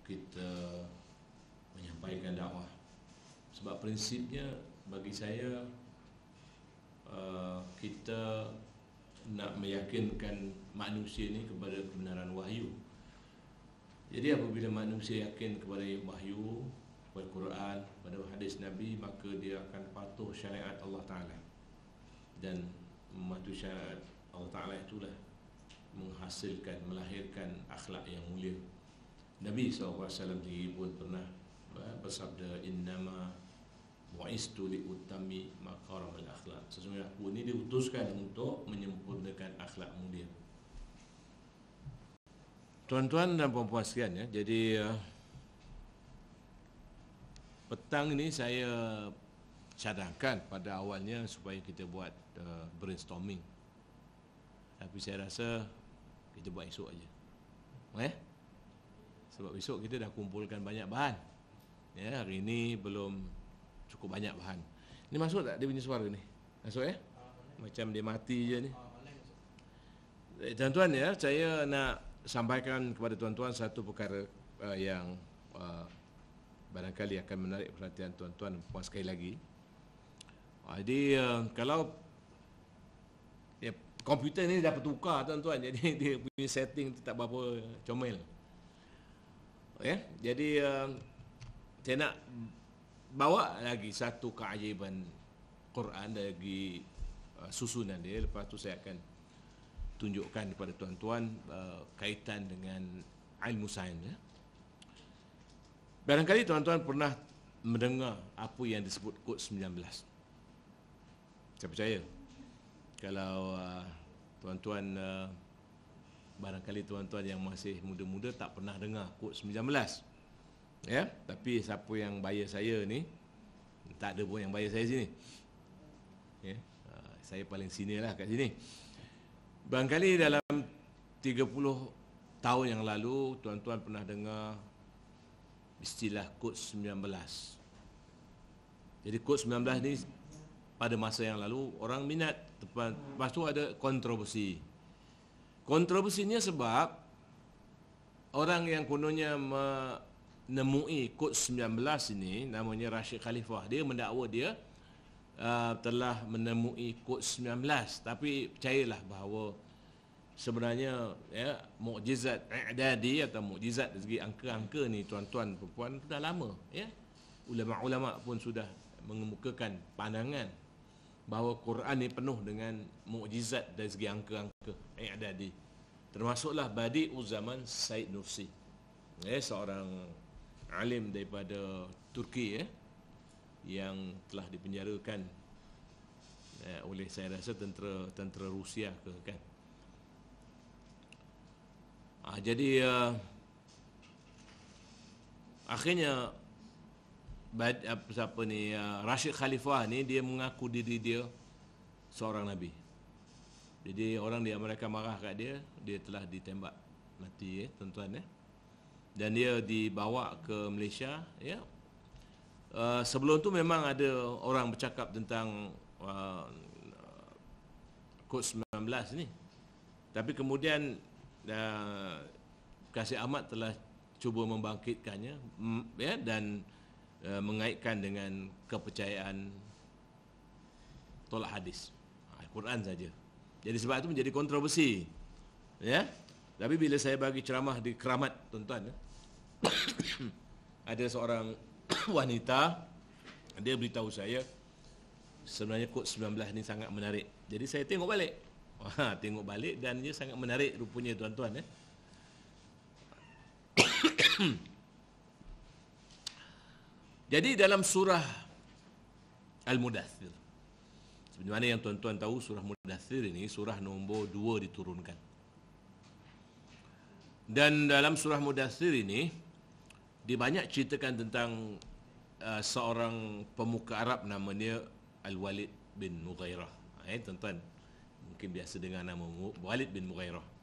kita menyampaikan dakwah. Sebab prinsipnya bagi saya, kita nak meyakinkan manusia ni kepada kebenaran wahyu. Jadi apabila manusia yakin kepada wahyu, kepada Quran, kepada hadis Nabi, maka dia akan patuh syariat Allah Ta'ala. Dan mematuhi syariat Allah Ta'ala itulah menghasilkan, melahirkan akhlak yang mulia. Nabi SAW sendiri pun pernah bersabda, innama bu'istu li'utami makaramul akhlak. Sesungguhnya aku ini diutuskan untuk menyempurnakan akhlak mulia. Tuan-tuan dan puan-puan sekalian, ya, jadi petang ini saya cadangkan pada awalnya supaya kita buat brainstorming. Tapi saya rasa kita buat esok aja. Sebab esok kita dah kumpulkan banyak bahan. Ya, hari ini belum cukup banyak bahan. Ini masuk tak dia punya suara ni? Masuk ya? Macam dia mati je ni. Tuan-tuan, ya, saya nak sampaikan kepada tuan-tuan satu perkara yang barangkali akan menarik perhatian tuan-tuan puan sekali lagi. Jadi kalau ya, komputer ni dah bertukar tuan-tuan, jadi dia punya setting tu tak berapa comel. Ya, jadi saya nak bawa lagi satu keajaiban Quran dari susunan dia. Lepas tu saya akan tunjukkan kepada tuan-tuan kaitan dengan ilmu sains, ya. Barangkali tuan-tuan pernah mendengar apa yang disebut kod 19. Saya percaya kalau tuan-tuan barangkali tuan-tuan yang masih muda-muda tak pernah dengar kod 19. Ya, tapi siapa yang bayar saya ni, tak ada pun yang bayar saya sini. Ya, saya paling senior lah kat sini. Barangkali dalam 30 tahun yang lalu tuan-tuan pernah dengar istilah kod 19. Jadi kod 19 ni pada masa yang lalu orang minat. Lepas tu ada kontroversi. Kontroversinya sebab orang yang kononnya menemui kod 19 ini, namanya Rashid Khalifah, dia mendakwa dia telah menemui kod 19. Tapi percayalah bahawa sebenarnya, ya, mukjizat i'dadi atau mukjizat dari segi angka-angka ni tuan-tuan perempuan dah lama, ya. Ulama-ulama pun sudah mengemukakan pandangan bahawa Quran ni penuh dengan mukjizat dari segi angka-angka i'dadi. Termasuklah badi'u zaman Said Nursi, ya, seorang alim daripada Turki, ya, yang telah dipenjarakan oleh, saya rasa, tentera Rusia kan. Jadi akhirnya Rashid Khalifah ni dia mengaku diri dia seorang nabi. Jadi orang di Amerika marah kat dia, dia telah ditembak mati, ya, tuan-tuan, ya. Dan dia dibawa ke Malaysia, ya. Sebelum tu memang ada orang bercakap tentang kod 19 ni. Tapi kemudian Kasih Ahmad telah cuba membangkitkannya, ya, dan mengaitkan dengan kepercayaan tolak hadis, Al-Quran saja. Jadi sebab itu menjadi kontroversi, ya. Tapi bila saya bagi ceramah di Keramat, tuan-tuan, ya, ada seorang wanita, dia beritahu saya sebenarnya kod 19 ni sangat menarik. Jadi saya tengok balik. Tengok balik dan dia sangat menarik rupanya, tuan-tuan, ya. Jadi dalam surah Al-Mudaththir, seperti mana yang tuan-tuan tahu, surah Mudaththir ini surah nombor 2 diturunkan. Dan dalam surah Mudaththir ini dia banyak ceritakan tentang seorang pemuka Arab namanya Al-Walid bin Mughirah. Tuan-tuan mungkin biasa dengar nama Walid bin Mughirah.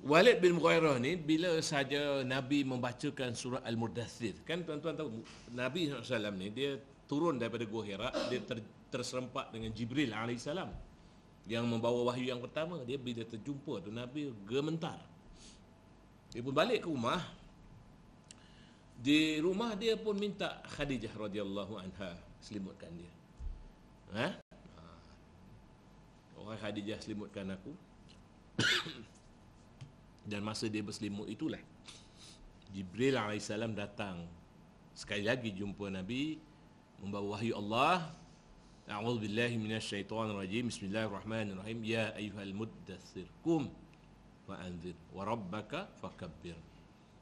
Walid bin Mughirah ni bila saja Nabi membacakan surah Al-Mudaththir, kan tuan-tuan tahu Nabi SAW ni dia turun daripada Gua Hira, dia terserempak dengan Jibril AS yang membawa wahyu yang pertama. Dia bila terjumpa tu Nabi gementar. Dia pun balik ke rumah, Di rumah dia pun minta Khadijah radhiyallahu anha selimutkan dia. Wahai Khadijah, selimutkan aku. Dan masa dia berselimut itulah Jibril alaihissalam datang sekali lagi jumpa Nabi, membawa wahyu Allah. A'udzubillahi minasyaitonirrajim. Bismillahirrahmanirrahim. Ya ayyuhal muddatsir qum fa'anzir wa rabbaka fakabbir.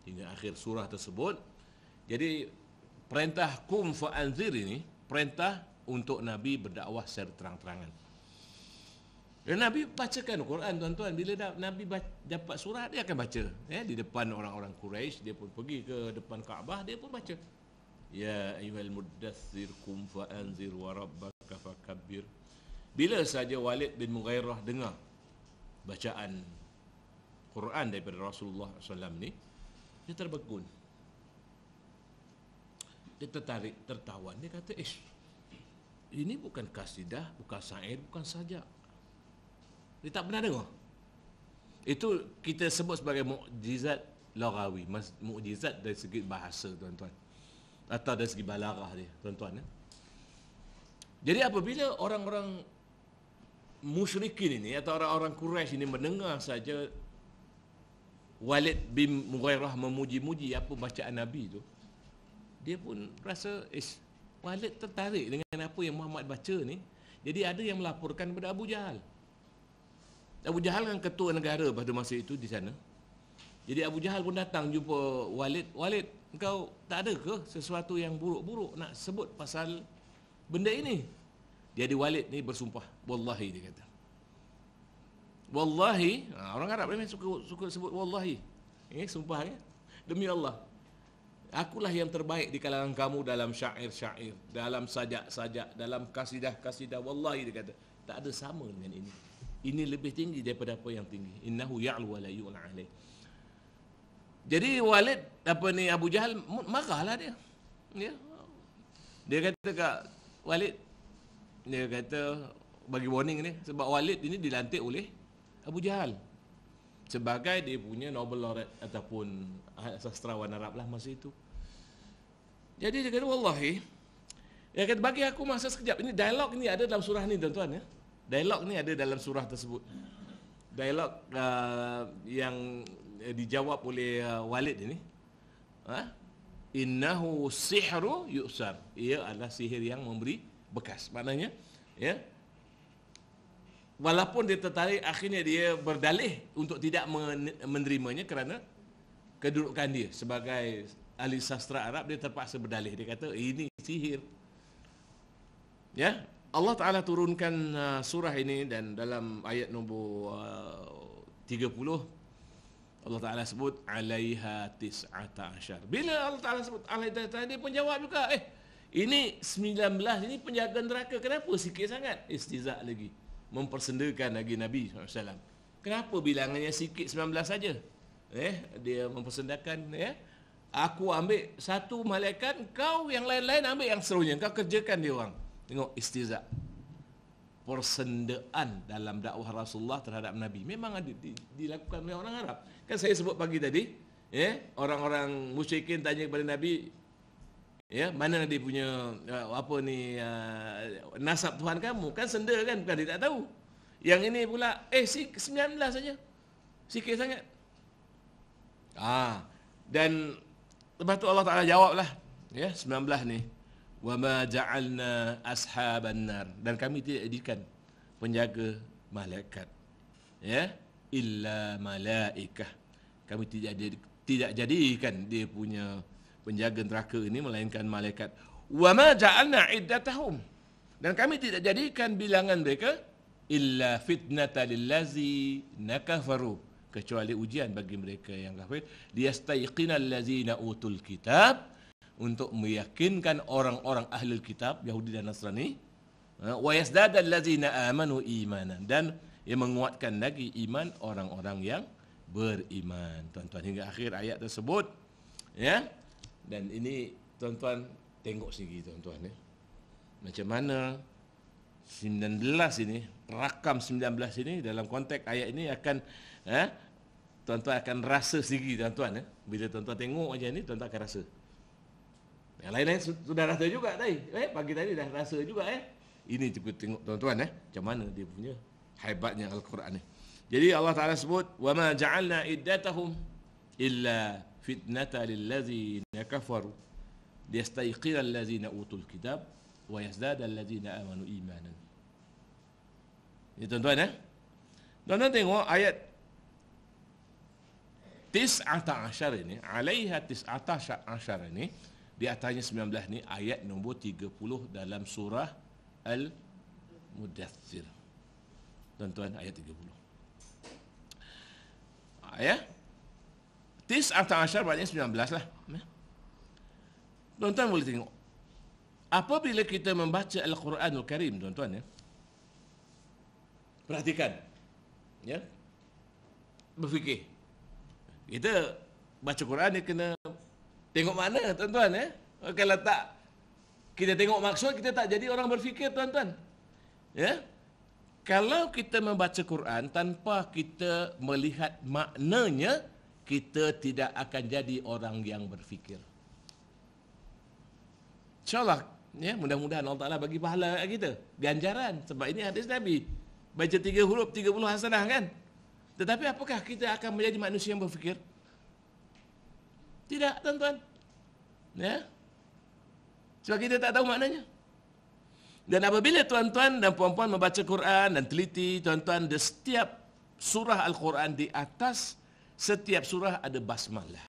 Hingga akhir surah tersebut. Jadi perintah qum fa'anzir ini perintah untuk Nabi berdakwah secara terang-terangan. Dan Nabi bacakan Quran, tuan-tuan. Bila Nabi dapat surah, dia akan baca. Di depan orang-orang Quraisy, dia pun pergi ke depan Kaabah, dia pun baca. Ya ayyuhal muddatsir qum fa'anzir wa rabbaka fakabbir. Bila saja Walid bin Mughirah dengar bacaan Quran daripada Rasulullah SAW ni, dia terbegun. Dia tertarik, tertawan. Dia kata, ini bukan kasidah, bukan syair, bukan sajak. Dia tak pernah dengar. Itu kita sebut sebagai mukjizat laghawi, mukjizat dari segi bahasa, tuan-tuan, atau dari segi balaghah dia, tuan-tuan. Jadi apabila orang-orang musyrikin ini atau orang-orang Quraisy ini mendengar saja Walid bin Mughirah memuji-muji apa bacaan Nabi itu, dia pun rasa Walid tertarik dengan apa yang Muhammad baca ni. Jadi ada yang melaporkan kepada Abu Jahal. Abu Jahal kan ketua negara pada masa itu di sana. Jadi Abu Jahal pun datang jumpa Walid. Walid, engkau tak ada ke sesuatu yang buruk-buruk nak sebut pasal benda ini? Jadi Walid ni bersumpah. Wallahi, dia kata. Wallahi, orang Arab ni suka sebut wallahi. Sumpah ya. Demi Allah, akulah yang terbaik di kalangan kamu dalam syair-syair, dalam sajak-sajak, dalam kasidah-kasidah. Wallahi, dia kata, tak ada sama dengan ini. Ini lebih tinggi daripada apa yang tinggi. Innahu ya'lu wa la yu'la alaih. Jadi Walid, Abu Jahal marahlah dia. Dia kata kat Walid, dia kata bagi warning ni, sebab Walid ini dilantik oleh Abu Jahal sebagai dia punya Nobel laureate ataupun sastrawan Arab lah masa itu. Jadi dia kata, wallahi, dia kata, bagi aku masa sekejap. Ini dialog ni ada dalam surah ni, tuan-tuan ya. Dialog ni ada dalam surah tersebut. Dialog yang dijawab oleh Walid ini. Innahu sihru yu'sar. Ia adalah sihir yang memberi bekas. Maknanya, ya, walaupun dia tertarik, akhirnya dia berdalih untuk tidak menerimanya kerana kedudukan dia sebagai ahli sastra Arab. Dia terpaksa berdalih. Dia kata, ini sihir. Ya, Allah Ta'ala turunkan surah ini, dan dalam ayat nombor 30 Allah Ta'ala sebut alaiha tis'ata asyar. Bila Allah Ta'ala sebut alaiha tis'ata asyar, dia pun jawab juga, ini 19, ini penjaga neraka. Kenapa sikit sangat? Istizak lagi, mempersendakan lagi Nabi SAW. Kenapa bilangannya sikit 19 saja? Dia mempersendakan, aku ambil satu malaikat, kau yang lain-lain ambil yang seluruhnya, kau kerjakan dia orang. Tengok istizak, persendaan dalam dakwah Rasulullah terhadap Nabi memang ada dilakukan oleh orang Arab. Kan saya sebut pagi tadi, orang-orang musyrikin tanya kepada Nabi, mana dia punya nasab Tuhan kamu? Kan senda kan, bukan dia tak tahu. Yang ini pula 19 saja, sikit sangat. Dan lepas tu Allah Ta'ala jawablah, 19 ni, wa ma ja'alna ashaban nar, dan kami tidak jadikan penjaga malaikat illa malaikah, kami tidak jadikan dia punya penjaga neraka ini melainkan malaikat. Wa ma ja'alna iddatahum, dan kami tidak jadikan bilangan mereka illa fitnatan lillazina kafaru, kecuali ujian bagi mereka yang kafir, liyastayqinal ladzina utul kitab, untuk meyakinkan orang-orang ahli kitab Yahudi dan Nasrani, wa yazdadal ladzina amanu imanan, dan yang menguatkan lagi iman orang-orang yang beriman. Tuan-tuan, hingga akhir ayat tersebut, dan ini tuan-tuan tengok sendiri, tuan-tuan, macam mana 19 ini, rakam 19 ini dalam konteks ayat ini akan tuan-tuan akan rasa sendiri, tuan-tuan. Bila tuan-tuan tengok macam ni, tuan-tuan akan rasa. Yang lain-lain sudah rasa juga tadi. Pagi tadi dah rasa juga Ini cuba tengok tuan-tuan macam mana dia punya hebatnya Al-Quran ni. Jadi Allah Taala sebut wa ma ja'alna iddatahum illa fitnatan lil ladzina kafaru liyastayqina alladzina utul kitab wa yazdada alladzina amanu imanan. Ini tuan-tuan Tuan-tuan tengok ayat 19 ini, alaiha 19 ini, di atasnya 19 ni ayat nombor 30 dalam surah Al-Mudaththir. Tuan-tuan, ayat 30. Ayat 19 berarti 19 lah. Tuan-tuan boleh tengok. Apabila kita membaca Al-Quranul Karim, tuan-tuan perhatikan. Berfikir. Kita baca Quran ni kena tengok mana, tuan-tuan Kalau tak kita tengok maksud, kita tak jadi orang berfikir, tuan-tuan. Kalau kita membaca Quran tanpa kita melihat maknanya, kita tidak akan jadi orang yang berfikir. InsyaAllah, mudah-mudahan Allah Ta'ala bagi pahala kat kita, ganjaran. Sebab ini hadis Nabi, baca 3 huruf 30 hasanah kan. Tetapi apakah kita akan menjadi manusia yang berfikir? Tidak, tuan-tuan. Sebab kita tak tahu maknanya. Dan apabila tuan-tuan dan puan-puan membaca Quran dan teliti, tuan-tuan, di setiap surah Al-Quran, di atas setiap surah ada basmalah.